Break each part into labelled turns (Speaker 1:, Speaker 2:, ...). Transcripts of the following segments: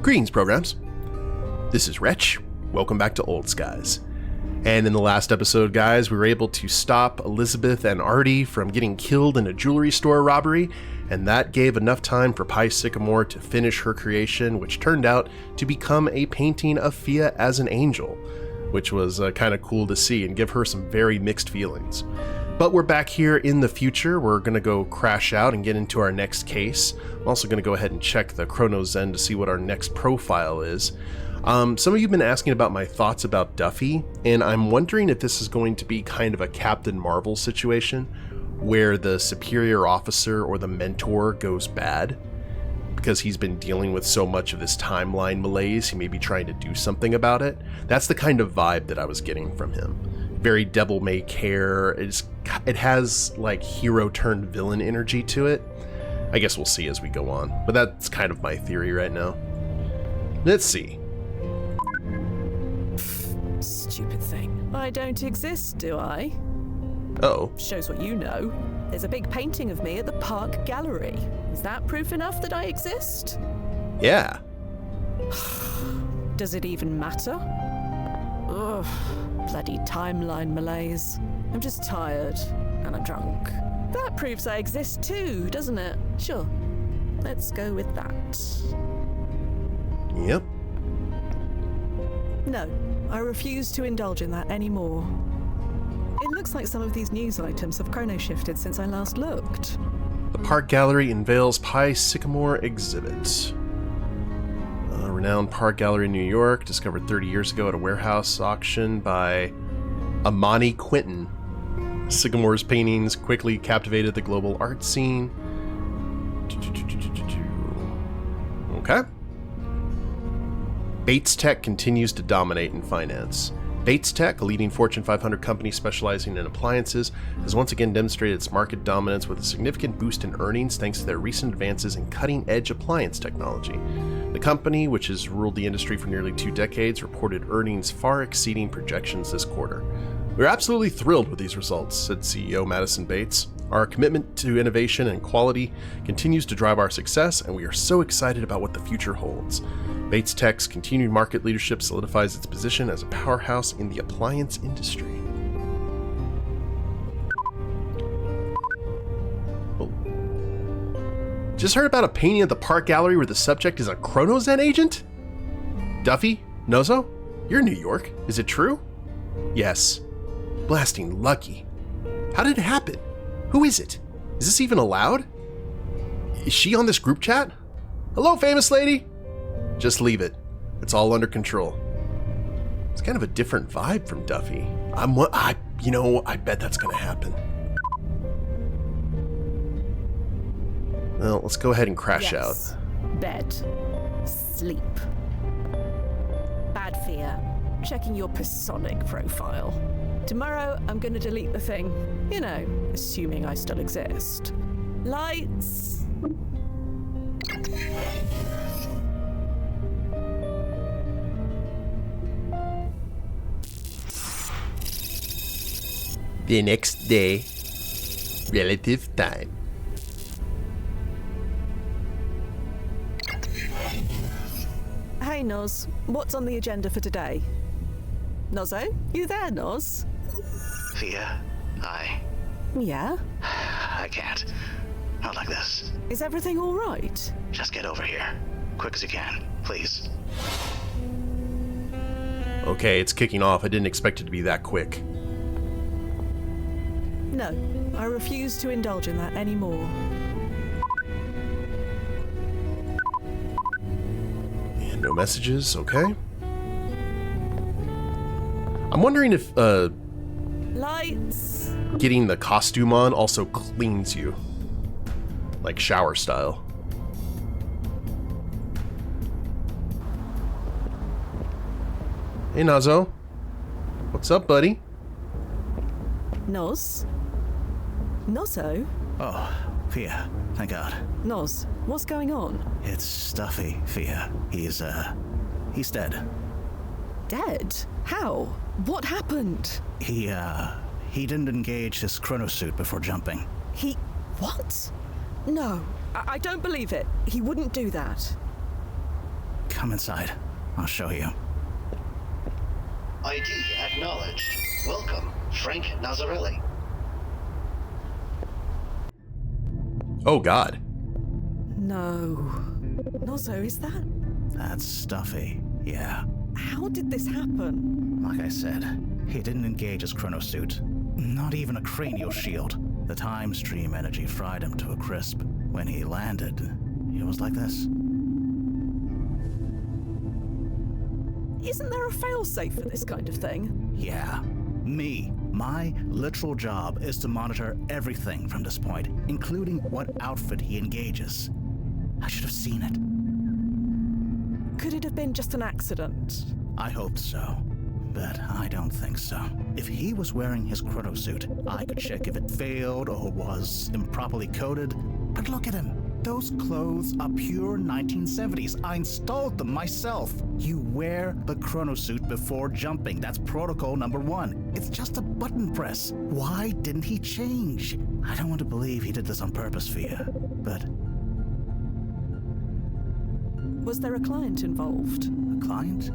Speaker 1: Greetings, programs. This is Wretch. Welcome back to Old Skies. And in the last episode, guys, we were able to stop Elizabeth and Artie from getting killed in a jewelry store robbery, and that gave enough time for Pie Sycamore to finish her creation, which turned out to become a painting of Fia as an angel, which was kind of cool to see and give her some very mixed feelings. But we're back here in the future. We're going to go crash out and get into our next case. I'm also going to go ahead and check the Chrono Zen to see what our next profile is. Some of you have been asking about my thoughts about Duffy, and I'm wondering if this is going to be kind of a Captain Marvel situation, where the superior officer or the mentor goes bad. Because he's been dealing with so much of this timeline malaise, he may be trying to do something about it. That's the kind of vibe that I was getting from him. Very devil may care. It has like hero turned villain energy to it. I guess we'll see as we go on, but that's kind of my theory right now. Let's see.
Speaker 2: Stupid thing. I don't exist, do I?
Speaker 1: Oh.
Speaker 2: Shows what you know. There's a big painting of me at the Park Gallery. Is that proof enough that I exist?
Speaker 1: Yeah.
Speaker 2: Does it even matter? Ugh, bloody timeline malaise. I'm just tired, and I'm drunk. That proves I exist too, doesn't it? Sure. Let's go with that.
Speaker 1: Yep.
Speaker 2: No, I refuse to indulge in that anymore. It looks like some of these news items have chrono-shifted since I last looked.
Speaker 1: The Park Gallery unveils Pie Sycamore exhibit. A renowned Park Gallery in New York, discovered 30 years ago at a warehouse auction by Amani Quinton. Sycamore's paintings quickly captivated the global art scene. Okay. Bates Tech continues to dominate in finance. Bates Tech, a leading Fortune 500 company specializing in appliances, has once again demonstrated its market dominance with a significant boost in earnings thanks to their recent advances in cutting-edge appliance technology. The company, which has ruled the industry for nearly 2 decades, reported earnings far exceeding projections this quarter. "We're absolutely thrilled with these results," said CEO Madison Bates. "Our commitment to innovation and quality continues to drive our success, and we are so excited about what the future holds." Bates Tech's continued market leadership solidifies its position as a powerhouse in the appliance industry. Oh. Just heard about a painting at the Park Gallery where the subject is a Chrono Zen agent? Duffy? Nozzo? You're in New York. Is it true? Yes. Blasting lucky. How did it happen? Who is it? Is this even allowed? Is she on this group chat? Hello, famous lady? Just leave it. It's all under control. It's kind of a different vibe from Duffy. I bet that's gonna happen. Well, let's go ahead and crash out.
Speaker 2: Bed. Sleep. Bad fear. Checking your personic profile. Tomorrow, I'm gonna delete the thing. You know, assuming I still exist. Lights.
Speaker 1: The next day, relative time.
Speaker 2: Hey, Noz. What's on the agenda for today? Nozzo? You there, Noz?
Speaker 3: Fia,
Speaker 2: Yeah?
Speaker 3: I can't. Not like this.
Speaker 2: Is everything all right?
Speaker 3: Just get over here. Quick as you can, please.
Speaker 1: Okay, it's kicking off. I didn't expect it to be that quick.
Speaker 2: No, I refuse to indulge in that anymore.
Speaker 1: And no messages, okay. I'm wondering if,
Speaker 2: Lights!
Speaker 1: getting the costume on also cleans you. Like shower style. Hey, Nozzo. What's up, buddy?
Speaker 2: Noz? Nozzo?
Speaker 4: Oh, Fia, thank God.
Speaker 2: Noz, what's going on?
Speaker 4: It's Duffy, Fia. He's dead.
Speaker 2: Dead? How? What happened?
Speaker 4: He didn't engage his chronosuit before jumping.
Speaker 2: He... what? No, I don't believe it. He wouldn't do that.
Speaker 4: Come inside. I'll show you.
Speaker 5: ID acknowledged. Welcome, Frank Nazzarelli.
Speaker 1: Oh, God.
Speaker 2: No. Nozzo, is that?
Speaker 4: That's Duffy. Yeah.
Speaker 2: How did this happen?
Speaker 4: Like I said, he didn't engage his chronosuit. Not even a cranial shield. The time stream energy fried him to a crisp. When he landed, he was like this.
Speaker 2: Isn't there a failsafe for this kind of thing?
Speaker 4: Yeah. Me. My literal job is to monitor everything from this point, including what outfit he engages. I should have seen it.
Speaker 2: Could it have been just an accident?
Speaker 4: I hoped so, but I don't think so. If he was wearing his chronosuit, I could check if it failed or was improperly coded. But look at him. Those clothes are pure 1970s. I installed them myself. You wear the chronosuit before jumping. That's protocol number 1. It's just a button press. Why didn't he change? I don't want to believe he did this on purpose, Fia, but...
Speaker 2: Was there a client involved?
Speaker 4: A client?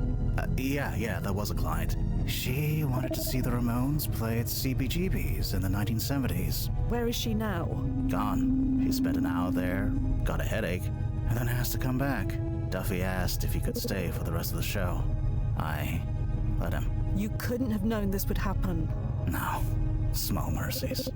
Speaker 4: Yeah, there was a client. She wanted to see the Ramones play at CBGB's in the 1970s.
Speaker 2: Where is she now?
Speaker 4: Gone. She spent an hour there, got a headache, and then has to come back. Duffy asked if he could stay for the rest of the show. I let him.
Speaker 2: You couldn't have known this would happen.
Speaker 4: No. Small mercies.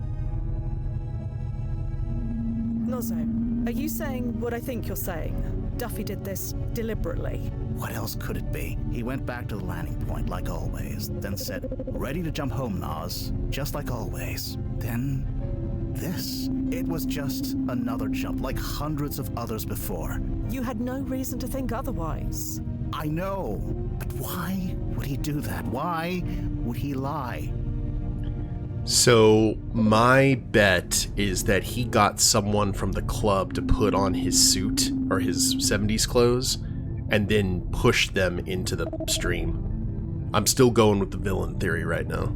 Speaker 2: Nozzo, are you saying what I think you're saying? Duffy did this deliberately.
Speaker 4: What else could it be? He went back to the landing point like always, then said, "Ready to jump home, Noz," just like always. Then, this. It was just another jump, like hundreds of others before.
Speaker 2: You had no reason to think otherwise.
Speaker 4: I know, but why would he do that? Why would he lie?
Speaker 1: So my bet is that he got someone from the club to put on his suit or his 70s clothes and then push them into the stream. I'm still going with the villain theory right now.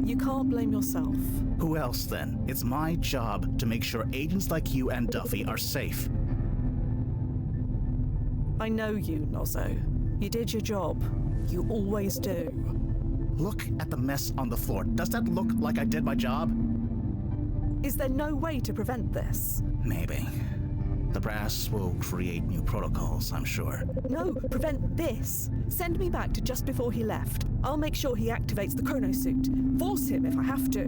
Speaker 2: You can't blame yourself.
Speaker 4: Who else then? It's my job to make sure agents like you and Duffy are safe.
Speaker 2: I know you, Nozzo. You did your job. You always do.
Speaker 4: Look at the mess on the floor. Does that look like I did my job?
Speaker 2: Is there no way to prevent this?
Speaker 4: Maybe. The brass will create new protocols, I'm sure.
Speaker 2: No, prevent this. Send me back to just before he left. I'll make sure he activates the chronosuit. Force him if I have to.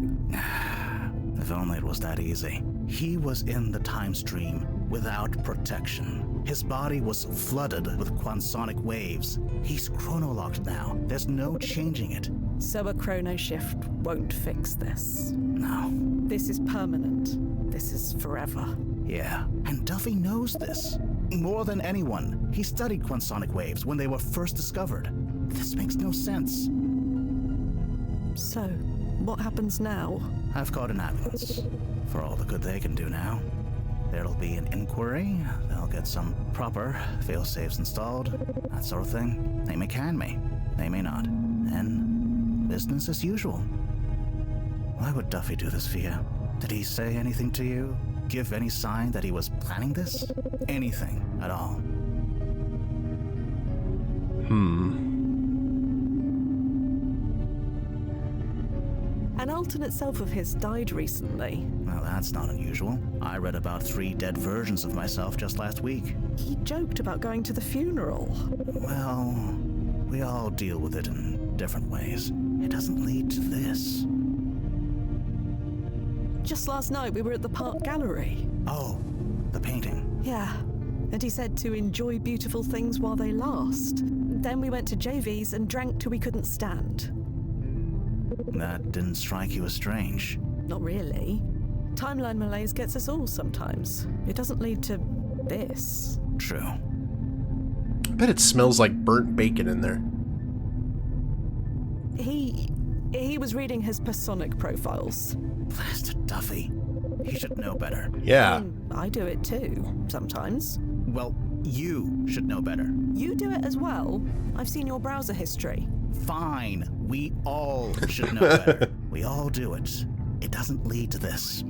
Speaker 4: If only it was that easy. He was in the time stream without protection. His body was flooded with quantonic waves. He's chronolocked now. There's no changing it.
Speaker 2: So a chrono shift won't fix this.
Speaker 4: No.
Speaker 2: This is permanent. This is forever.
Speaker 4: Yeah, and Duffy knows this. More than anyone. He studied quantonic waves when they were first discovered. This makes no sense.
Speaker 2: So, what happens now?
Speaker 4: I've called an ambulance. For all the good they can do now. There'll be an inquiry. They'll get some proper fail-safes installed. That sort of thing. They may can me. They may not. And business as usual. Why would Duffy do this, Fia? Did he say anything to you? Give any sign that he was planning this? Anything at all?
Speaker 2: An alternate self of his died recently.
Speaker 4: Well, that's not unusual. I read about 3 dead versions of myself just last week.
Speaker 2: He joked about going to the funeral.
Speaker 4: Well, we all deal with it in different ways. It doesn't lead to this.
Speaker 2: Just last night we were at the park gallery.
Speaker 4: Oh, the painting.
Speaker 2: Yeah, and he said to enjoy beautiful things while they last. Then we went to JV's and drank till we couldn't stand.
Speaker 4: That didn't strike you as strange.
Speaker 2: Not really. Timeline malaise gets us all sometimes. It doesn't lead to this.
Speaker 4: True.
Speaker 1: I bet it smells like burnt bacon in there.
Speaker 2: He was reading his personic profiles.
Speaker 4: Blasted Duffy. He should know better.
Speaker 1: Yeah.
Speaker 2: I do it too, sometimes.
Speaker 4: Well, you should know better.
Speaker 2: You do it as well. I've seen your browser history.
Speaker 4: Fine. We all should know better. We all do it. It doesn't lead to this.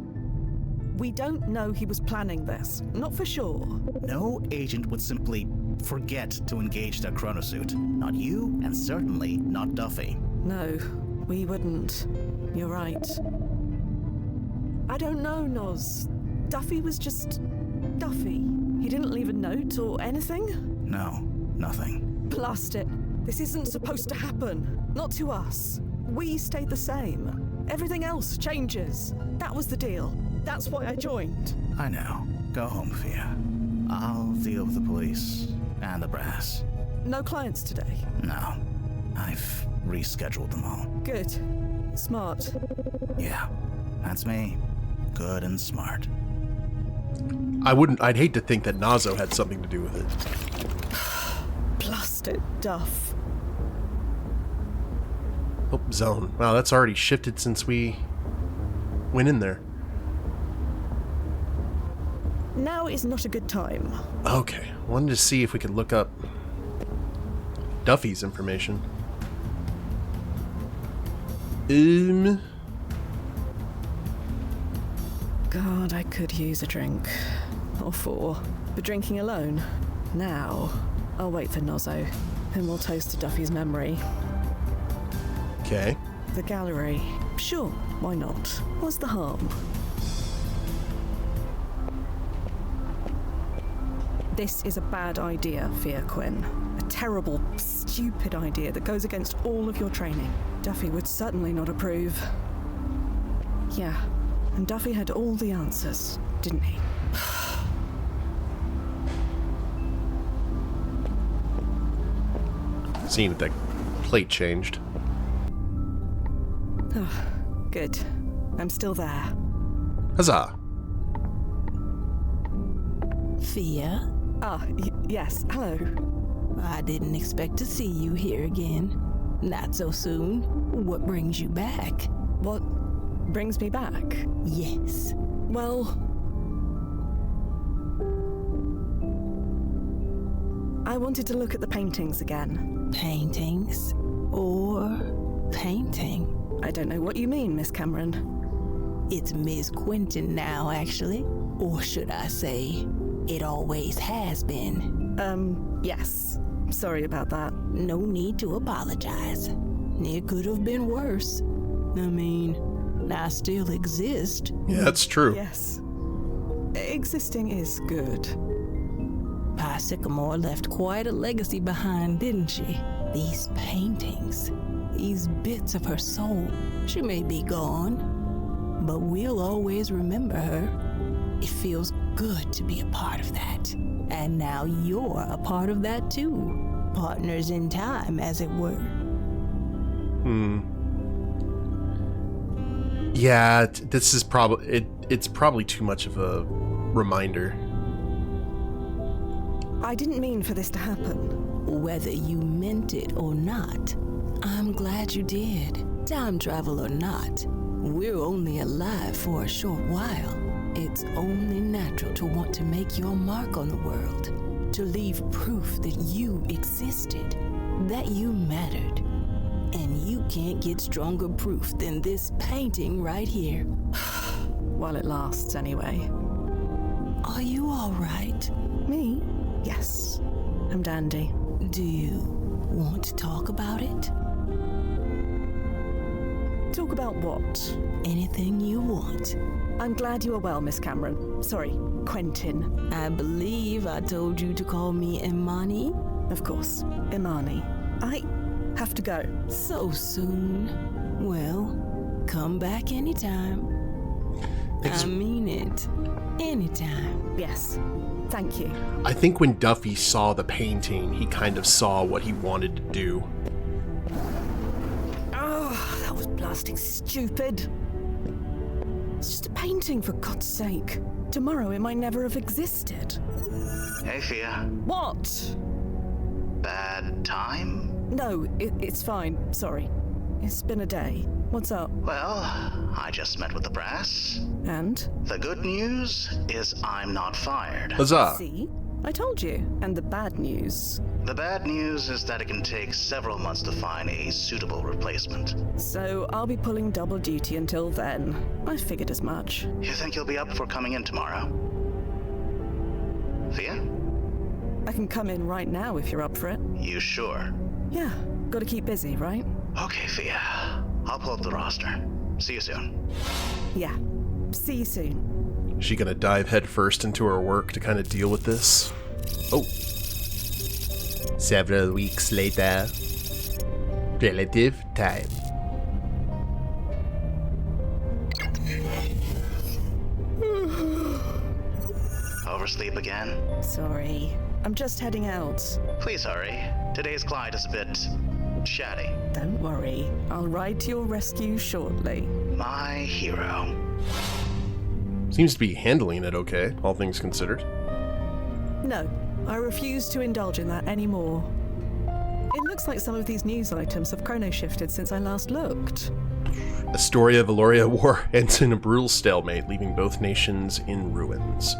Speaker 2: We don't know he was planning this. Not for sure.
Speaker 4: No agent would simply forget to engage their chronosuit. Not you, and certainly not Duffy.
Speaker 2: No, we wouldn't. You're right. I don't know, Noz. Duffy was just Duffy. He didn't leave a note or anything?
Speaker 4: No, nothing.
Speaker 2: Blast it. This isn't supposed to happen. Not to us. We stayed the same. Everything else changes. That was the deal. That's why I joined.
Speaker 4: I know. Go home, Fia. I'll deal with the police and the brass.
Speaker 2: No clients today.
Speaker 4: No, I've rescheduled them all.
Speaker 2: Good. Smart.
Speaker 4: Yeah, that's me. Good and smart.
Speaker 1: I'd hate to think that Nozzo had something to do with it.
Speaker 2: Blast it, Duff.
Speaker 1: Oh, zone. Wow, that's already shifted since we went in there.
Speaker 2: Now is not a good time.
Speaker 1: Okay, wanted to see if we could look up Duffy's information.
Speaker 2: God, I could use a drink. Or 4. But drinking alone? Now. I'll wait for Nozzo. Then we'll toast to Duffy's memory.
Speaker 1: Okay.
Speaker 2: The gallery. Sure, why not? What's the harm? This is a bad idea, Fia Quinn. A terrible, stupid idea that goes against all of your training. Duffy would certainly not approve. Yeah, and Duffy had all the answers, didn't he?
Speaker 1: Seeing if that plate changed.
Speaker 2: Oh, good. I'm still there.
Speaker 1: Huzzah!
Speaker 6: Fia,
Speaker 2: Yes, hello.
Speaker 6: I didn't expect to see you here again. Not so soon. What brings you back?
Speaker 2: What brings me back?
Speaker 6: Yes.
Speaker 2: Well, I wanted to look at the paintings again.
Speaker 6: Paintings? Or painting?
Speaker 2: I don't know what you mean, Miss Cameron.
Speaker 6: It's Miss Quentin now, actually. Or should I say, it always has been.
Speaker 2: Yes. Sorry about that.
Speaker 6: No need to apologize. It could have been worse. I mean, I still exist.
Speaker 1: Yeah, that's true.
Speaker 2: Yes. Existing is good.
Speaker 6: Pie Sycamore left quite a legacy behind, didn't she? These paintings, these bits of her soul. She may be gone, but we'll always remember her. It feels good to be a part of that. And now you're a part of that too. Partners in time, as it were.
Speaker 1: Yeah, this is probably it's probably too much of a reminder.
Speaker 2: I didn't mean for this to happen.
Speaker 6: Whether you meant it or not, I'm glad you did. Time travel or not, we're only alive for a short while. It's only natural to want to make your mark on the world, to leave proof that you existed, that you mattered. And you can't get stronger proof than this painting right here.
Speaker 2: While it lasts, anyway.
Speaker 6: Are you all right?
Speaker 2: Me? Yes. I'm dandy.
Speaker 6: Do you want to talk about it?
Speaker 2: Talk about what?
Speaker 6: Anything you want.
Speaker 2: I'm glad you are well, Miss Cameron. Sorry, Quentin.
Speaker 6: I believe I told you to call me Imani.
Speaker 2: Of course, Imani. I have to go.
Speaker 6: So soon? Well, come back anytime. I mean it. Anytime.
Speaker 2: Yes. Thank you.
Speaker 1: I think when Duffy saw the painting, he kind of saw what he wanted to do.
Speaker 2: Oh, that was blasting stupid. It's just a painting, for God's sake. Tomorrow it might never have existed.
Speaker 3: Hey, Fia.
Speaker 2: What?
Speaker 3: Bad time?
Speaker 2: No, it's fine. Sorry. It's been a day. What's up?
Speaker 3: Well, I just met with the brass.
Speaker 2: And?
Speaker 3: The good news is I'm not fired.
Speaker 1: Huzzah!
Speaker 2: See? I told you. And the bad news.
Speaker 3: The bad news is that it can take several months to find a suitable replacement.
Speaker 2: So I'll be pulling double duty until then. I figured as much.
Speaker 3: You think you'll be up for coming in tomorrow? Fia?
Speaker 2: I can come in right now if you're up for it.
Speaker 3: You sure?
Speaker 2: Yeah, gotta keep busy, right?
Speaker 3: Okay, Fia. I'll pull up the roster. See you soon.
Speaker 2: Yeah. See you soon.
Speaker 1: Is she gonna dive headfirst into her work to kind of deal with this? Oh. Several weeks later. Relative time.
Speaker 3: Oversleep again?
Speaker 2: Sorry. I'm just heading out.
Speaker 3: Please hurry. Today's client is a bit chatty.
Speaker 2: Don't worry. I'll ride to your rescue shortly.
Speaker 3: My hero.
Speaker 1: Seems to be handling it okay, all things considered.
Speaker 2: No, I refuse to indulge in that anymore. It looks like some of these news items have chrono-shifted since I last looked.
Speaker 1: Astoria Valoria War ends in a brutal stalemate, leaving both nations in ruins.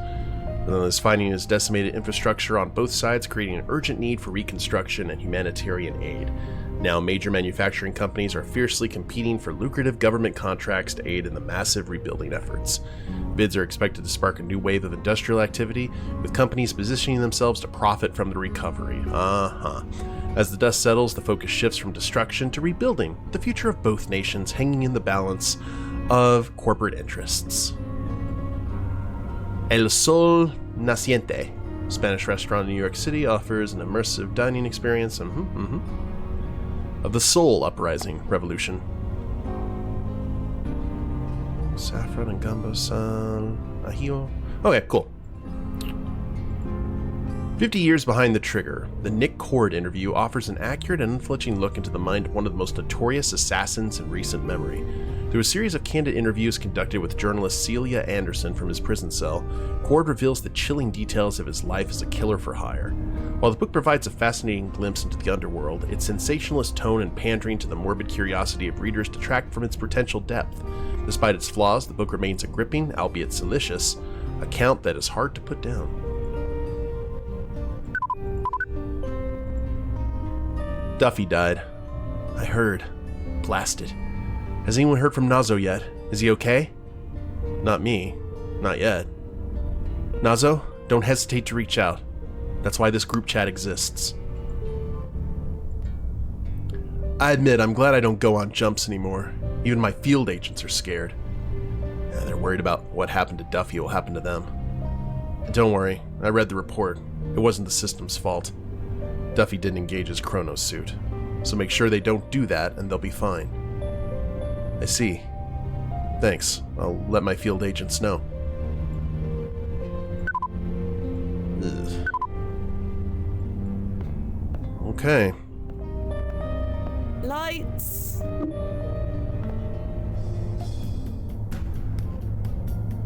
Speaker 1: This finding is decimated infrastructure on both sides, creating an urgent need for reconstruction and humanitarian aid. Now, major manufacturing companies are fiercely competing for lucrative government contracts to aid in the massive rebuilding efforts. Bids are expected to spark a new wave of industrial activity, with companies positioning themselves to profit from the recovery. As the dust settles, the focus shifts from destruction to rebuilding, the future of both nations hanging in the balance of corporate interests. El Sol Naciente, Spanish restaurant in New York City, offers an immersive dining experience of the Soul Uprising Revolution. Saffron and gumbo san ajillo. Okay, cool. 50 years behind the trigger, the Nick Cord interview offers an accurate and unflinching look into the mind of one of the most notorious assassins in recent memory. Through a series of candid interviews conducted with journalist Celia Anderson from his prison cell, Cord reveals the chilling details of his life as a killer for hire. While the book provides a fascinating glimpse into the underworld, its sensationalist tone and pandering to the morbid curiosity of readers detract from its potential depth. Despite its flaws, the book remains a gripping, albeit salacious, account that is hard to put down. Duffy died. I heard. Blasted. Has anyone heard from Nozzo yet? Is he okay? Not me. Not yet. Nozzo, don't hesitate to reach out. That's why this group chat exists. I admit, I'm glad I don't go on jumps anymore. Even my field agents are scared. Yeah, they're worried about what happened to Duffy will happen to them. And don't worry, I read the report. It wasn't the system's fault. Duffy didn't engage his chrono suit, so make sure they don't do that and they'll be fine. I see. Thanks. I'll let my field agents know. Ugh. Okay.
Speaker 2: Lights!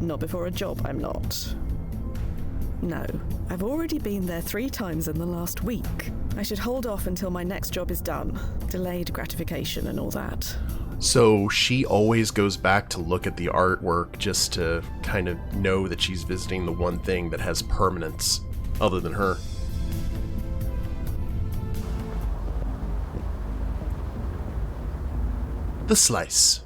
Speaker 2: Not before a job, I'm not. No, I've already been there 3 times in the last week. I should hold off until my next job is done. Delayed gratification and all that.
Speaker 1: So she always goes back to look at the artwork just to kind of know that she's visiting the one thing that has permanence other than her. The slice.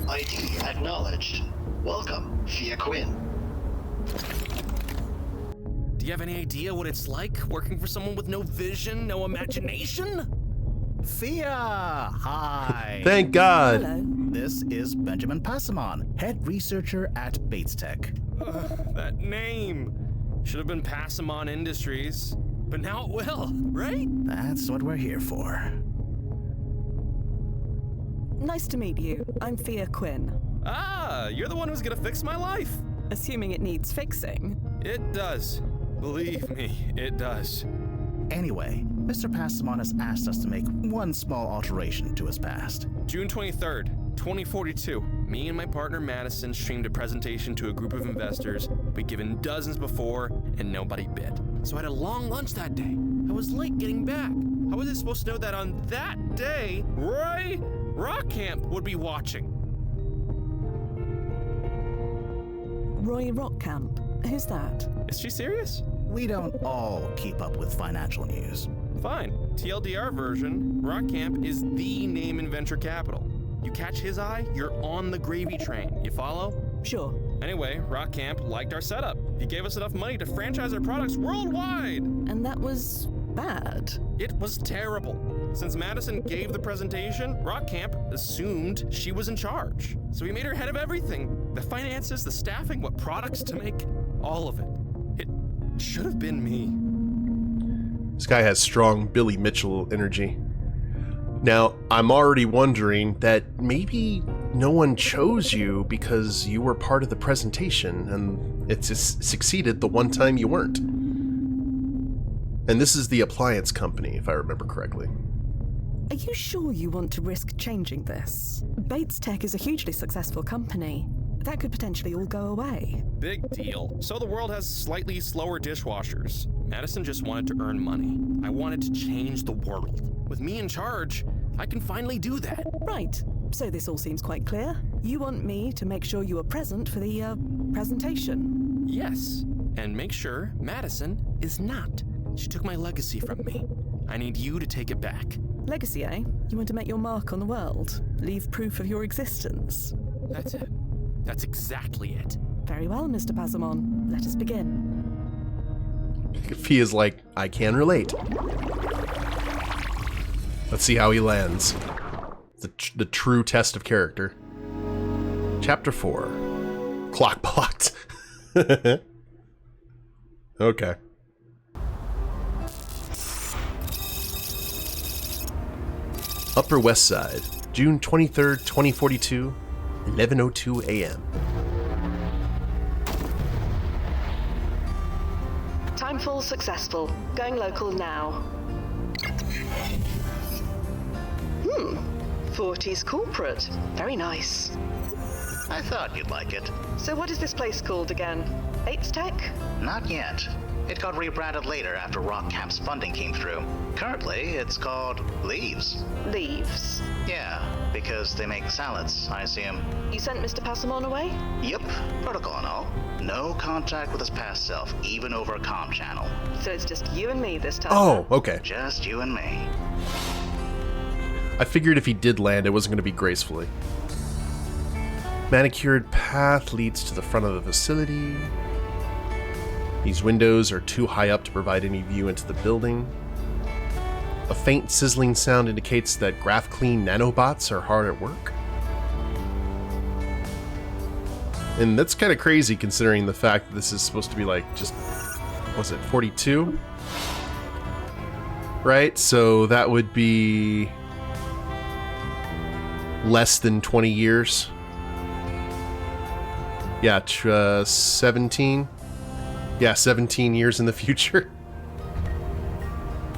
Speaker 5: ID acknowledged. Welcome, Fia Quinn.
Speaker 7: Do you have any idea what it's like working for someone with no vision, no imagination?
Speaker 4: Fia! Hi!
Speaker 1: Thank God!
Speaker 2: Hello.
Speaker 4: This is Benjamin Passamon, head researcher at Bates Tech.
Speaker 7: That name. Should have been Passamon Industries, but now it will, right?
Speaker 4: That's what we're here for.
Speaker 2: Nice to meet you. I'm Fia Quinn.
Speaker 7: Ah, you're the one who's gonna fix my life.
Speaker 2: Assuming it needs fixing.
Speaker 7: It does. Believe me, it does.
Speaker 4: Anyway, Mr. Passamon has asked us to make one small alteration to his past.
Speaker 7: June 23rd, 2042. Me and my partner Madison streamed a presentation to a group of investors we'd given dozens before, and nobody bid. So I had a long lunch that day. I was late getting back. How was I supposed to know that on that day, Roy Rockcamp would be watching?
Speaker 2: Roy Rockcamp. Who's that?
Speaker 7: Is she serious?
Speaker 4: We don't all keep up with financial news.
Speaker 7: Fine. TLDR version, Rockcamp is the name in venture capital. You catch his eye, you're on the gravy train. You follow?
Speaker 2: Sure.
Speaker 7: Anyway, Rockcamp liked our setup. He gave us enough money to franchise our products worldwide.
Speaker 2: And that was bad.
Speaker 7: It was terrible. Since Madison gave the presentation, Rockcamp assumed she was in charge. So he made her head of everything. The finances, the staffing, what products to make, all of it. It should have been me.
Speaker 1: This guy has strong Billy Mitchell energy. Now, I'm already wondering that maybe no one chose you because you were part of the presentation and it just succeeded the one time you weren't. And this is the appliance company, if I remember correctly.
Speaker 2: Are you sure you want to risk changing this? Bates Tech is a hugely successful company. That could potentially all go away.
Speaker 7: Big deal. So the world has slightly slower dishwashers. Madison just wanted to earn money. I wanted to change the world. With me in charge, I can finally do that.
Speaker 2: Right. So this all seems quite clear. You want me to make sure you are present for the, presentation?
Speaker 7: Yes. And make sure Madison is not. She took my legacy from me. I need you to take it back.
Speaker 2: Legacy, eh? You want to make your mark on the world? Leave proof of your existence?
Speaker 7: That's it. That's exactly it.
Speaker 2: Very well, Mr. Pasamon. Let us begin.
Speaker 1: Fee is like, I can relate. Let's see how he lands. The true test of character. Chapter 4. Clock blocked. Okay. Upper West Side, June 23rd, 2042, 11:02 a.m.
Speaker 8: Timefall successful. Going local now. 40s corporate. Very nice.
Speaker 3: I thought you'd like it.
Speaker 8: So what is this place called again? Bates Tech?
Speaker 3: Not yet. It got rebranded later after Rockcamp's funding came through. Currently, it's called Leaves.
Speaker 8: Leaves.
Speaker 3: Yeah, because they make salads, I assume.
Speaker 8: You sent Mr. Pasamon away?
Speaker 3: Yep, protocol and all. No contact with his past self, even over a comm channel.
Speaker 8: So it's just you and me this time.
Speaker 1: Oh, okay.
Speaker 3: Just you and me.
Speaker 1: I figured if he did land, it wasn't going to be gracefully. Manicured path leads to the front of the facility. These windows are too high up to provide any view into the building. A faint sizzling sound indicates that graph-clean nanobots are hard at work. And that's kind of crazy considering the fact that this is supposed to be like just, was it 42? Right, so that would be less than 20 years. Yeah, 17. Yeah, 17 years in the future.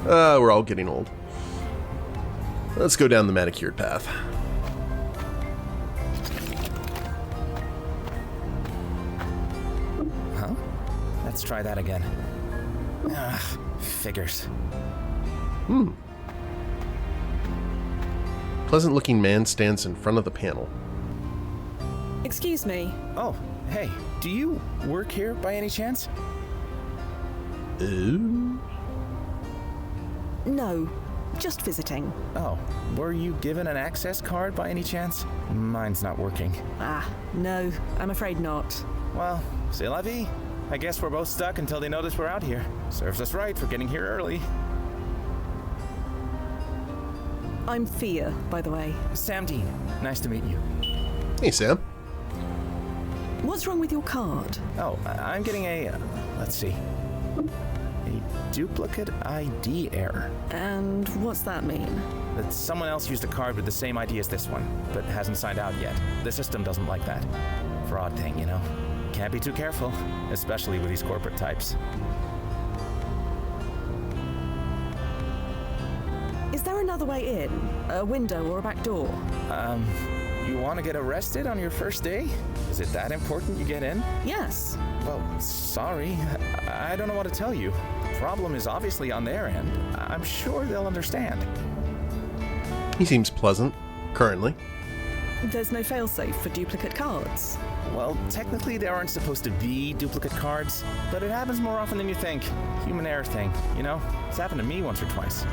Speaker 1: We're all getting old. Let's go down the manicured path.
Speaker 9: Huh? Let's try that again. Figures.
Speaker 1: Pleasant-looking man stands in front of the panel.
Speaker 2: Excuse me.
Speaker 9: Oh, hey, do you work here by any chance?
Speaker 1: Ooh.
Speaker 2: No, just visiting.
Speaker 9: Oh, were you given an access card by any chance? Mine's not working.
Speaker 2: Ah, no, I'm afraid not.
Speaker 9: Well, c'est la vie. I guess we're both stuck until they notice we're out here. Serves us right for getting here early.
Speaker 2: I'm Fia, by the way.
Speaker 9: Sam Dean, nice to meet you.
Speaker 1: Hey, Sam.
Speaker 2: What's wrong with your card?
Speaker 9: Oh, I'm getting a, let's see, a duplicate ID error.
Speaker 2: And what's that mean?
Speaker 9: That someone else used a card with the same ID as this one, but hasn't signed out yet. The system doesn't like that. Fraud thing, you know. Can't be too careful, especially with these corporate types.
Speaker 2: Is there another way in? A window or a back door?
Speaker 9: You want to get arrested on your first day? Is it that important you get in?
Speaker 2: Yes.
Speaker 9: Well, sorry. I don't know what to tell you. The problem is obviously on their end. I'm sure they'll understand.
Speaker 1: He seems pleasant, currently.
Speaker 2: There's no failsafe for duplicate cards.
Speaker 9: Well, technically there aren't supposed to be duplicate cards, but it happens more often than you think. Human error thing, you know? It's happened to me once or twice.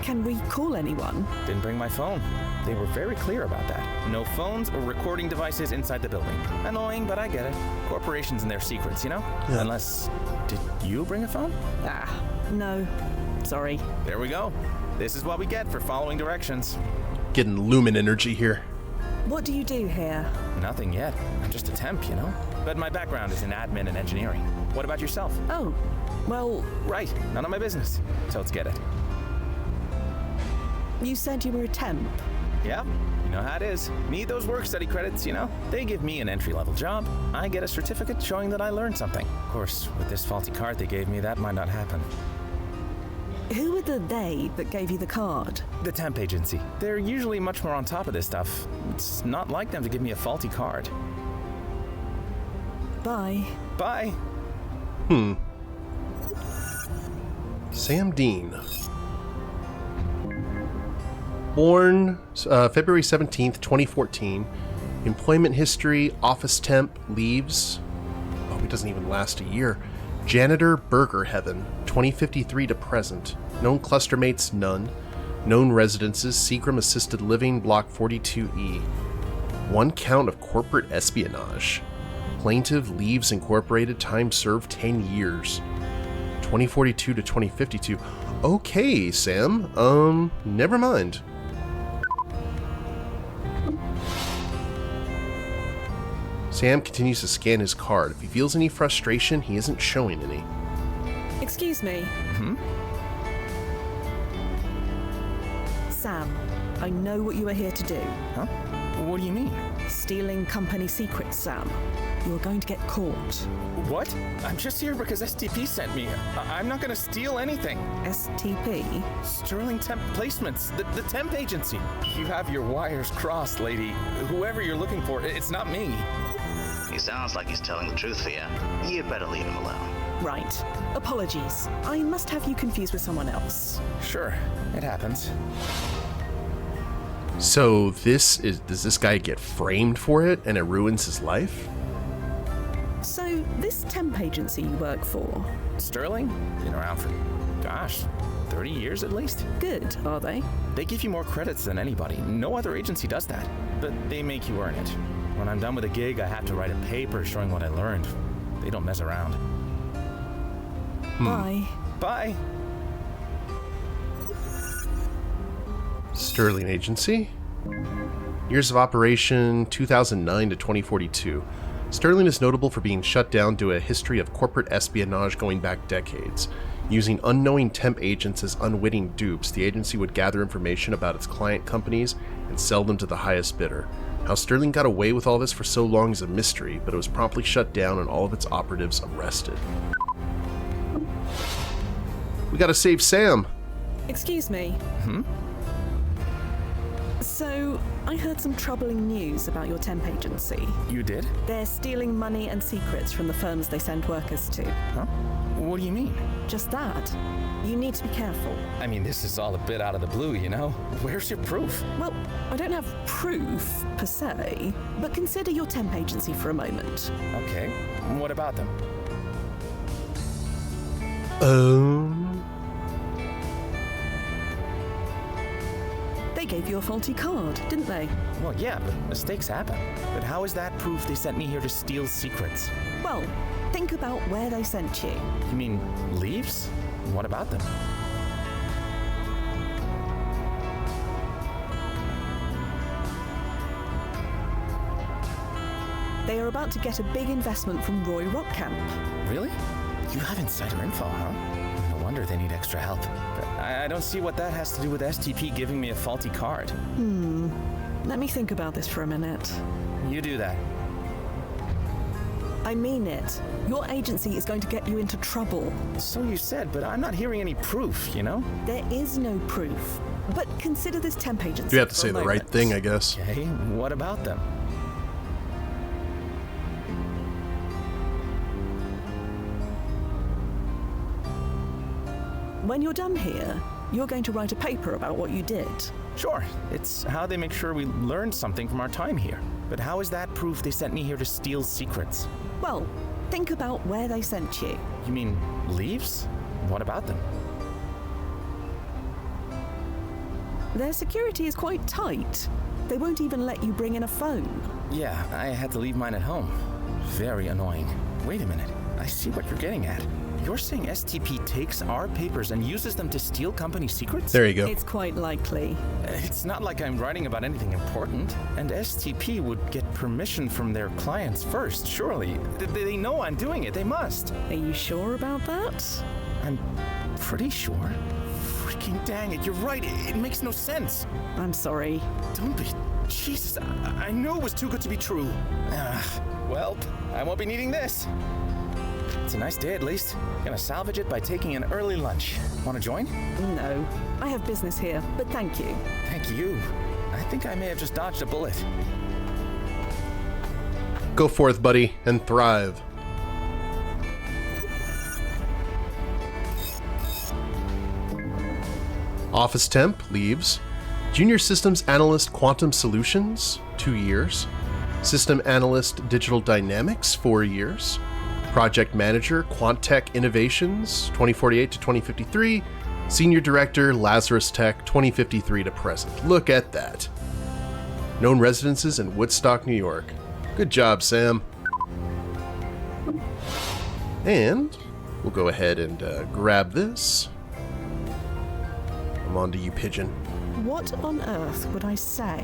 Speaker 2: Can we call anyone?
Speaker 9: Didn't bring my phone. They were very clear about that. No phones or recording devices inside the building. Annoying, but I get it. Corporations and their secrets, you know?
Speaker 1: Yeah.
Speaker 9: Unless... Did you bring a phone?
Speaker 2: No. Sorry.
Speaker 9: There we go. This is what we get for following directions.
Speaker 1: Getting lumen energy here.
Speaker 2: What do you do here?
Speaker 9: Nothing yet. I'm just a temp, you know? But my background is in admin and engineering. What about yourself?
Speaker 2: Oh, well,
Speaker 9: Right. None of my business. So let's get it.
Speaker 2: you said you were a temp.
Speaker 9: Yeah, you know how it is. Need those work study credits, you know? They give me an entry-level job. I get a certificate showing that I learned something. Of course, with this faulty card they gave me, that might not happen.
Speaker 2: Who were the they that gave you the card?
Speaker 9: The temp agency. They're usually much more on top of this stuff. It's not like them to give me a faulty card.
Speaker 2: Bye.
Speaker 9: Bye.
Speaker 1: Sam Dean. Born February 17th, 2014. Employment history, office temp, leaves. Oh, it doesn't even last a year. Janitor, Burger Heaven, 2053 to present. Known cluster mates, none. Known residences, Seagram Assisted Living, Block 42E. One count of corporate espionage. Plaintiff leaves Incorporated, time served 10 years. 2042 to 2052. Okay, Sam. Never mind. Sam continues to scan his card. If he feels any frustration, he isn't showing any.
Speaker 2: Excuse me. Sam, I know what you are here to do.
Speaker 9: Huh? What do you mean?
Speaker 2: Stealing company secrets, Sam. You are going to get caught.
Speaker 9: What? I'm just here because STP sent me. I'm not gonna steal anything.
Speaker 2: STP?
Speaker 9: Sterling Temp Placements, the temp agency. You have your wires crossed, lady. Whoever you're looking for, it's not me.
Speaker 3: He sounds like he's telling the truth for you. You'd better leave him alone.
Speaker 2: Right. Apologies. I must have you confused with someone else.
Speaker 9: Sure, it happens.
Speaker 1: So does this guy get framed for it and it ruins his life?
Speaker 2: So, this temp agency you work for,
Speaker 9: Sterling? Been around for, 30 years at least?
Speaker 2: good, are they?
Speaker 9: They give you more credits than anybody. No other agency does that. But they make you earn it. When I'm done with a gig, I have to write a paper showing what I learned. They don't mess around.
Speaker 2: Bye.
Speaker 9: Bye!
Speaker 1: Sterling Agency. Years of operation 2009 to 2042. Sterling is notable for being shut down due to a history of corporate espionage going back decades. Using unknowing temp agents as unwitting dupes, the agency would gather information about its client companies and sell them to the highest bidder. How Sterling got away with all this for so long is a mystery, but it was promptly shut down and all of its operatives arrested. We gotta save Sam!
Speaker 2: Excuse me. So, I heard some troubling news about your temp agency.
Speaker 9: You did?
Speaker 2: They're stealing money and secrets from the firms they send workers to.
Speaker 9: Huh? What do you mean?
Speaker 2: Just that. You need to be careful.
Speaker 9: I mean, this is all a bit out of the blue, you know? Where's your proof?
Speaker 2: Well, I don't have proof, per se, but consider your temp agency for a moment.
Speaker 9: Okay, what about them?
Speaker 2: They gave you a faulty card, didn't they?
Speaker 9: Well, yeah, but mistakes happen. But how is that proof they sent me here to steal secrets?
Speaker 2: Well, think about where they sent you.
Speaker 9: You mean leaves? What about them?
Speaker 2: They are about to get a big investment from Roy Rockcamp.
Speaker 9: Really? You have insider info, huh? No wonder they need extra help. But I don't see what that has to do with STP giving me a faulty card.
Speaker 2: Let me think about this for a minute.
Speaker 9: You do that.
Speaker 2: I mean it. Your agency is going to get you into trouble.
Speaker 9: So you said, but I'm not hearing any proof, you know?
Speaker 2: There is no proof. But consider this temp agency.
Speaker 1: You have to
Speaker 2: for
Speaker 1: say
Speaker 2: a
Speaker 1: the right
Speaker 2: moment.
Speaker 1: thing, I guess.
Speaker 9: Okay, what about them?
Speaker 2: When you're done here, You're going to write a paper about what you did.
Speaker 9: Sure, it's how they make sure we learned something from our time here. But how is that proof they sent me here to steal secrets?
Speaker 2: Well, think about where they sent you.
Speaker 9: You mean leaves? What about them?
Speaker 2: Their security is quite tight. They won't even let you bring in a phone.
Speaker 9: Yeah, I had to leave mine at home. Very annoying. Wait a minute, I see what you're getting at. You're saying STP takes our papers and uses them to steal company secrets?
Speaker 1: There you go.
Speaker 2: It's quite likely.
Speaker 9: It's not like I'm writing about anything important. And STP would get permission from their clients first, surely. They know I'm doing it, they must.
Speaker 2: Are you sure about that?
Speaker 9: I'm pretty sure. Freaking dang it, you're right, it makes no sense.
Speaker 2: I'm sorry.
Speaker 9: Don't be. Jesus, I knew it was too good to be true. Well, I won't be needing this. It's a nice day at least. Gonna salvage it by taking an early lunch. Wanna join?
Speaker 2: No. I have business here, but thank you.
Speaker 9: Thank you. I think I may have just dodged a bullet.
Speaker 1: Go forth, buddy, and thrive. Office temp leaves. Junior systems analyst quantum solutions, 2 years. System analyst digital dynamics, 4 years. Project manager Quantech Innovations, 2048 to 2053. Senior director Lazarus Tech, 2053 to present. Look at that. Known residences in Woodstock, New York. Good job, Sam. And we'll go ahead and grab this. I'm on to you, Pigeon.
Speaker 2: What on earth would I say?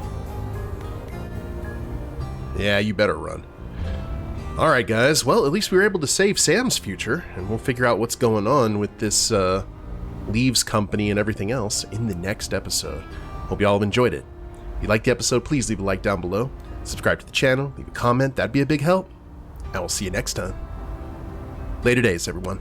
Speaker 1: Yeah, you better run. Alright guys, well at least we were able to save Sam's future, and we'll figure out what's going on with this Leaves company and everything else in the next episode. Hope you all have enjoyed it. If you liked the episode, please leave a like down below, subscribe to the channel, leave a comment, that'd be a big help, and we'll see you next time. Later days, everyone.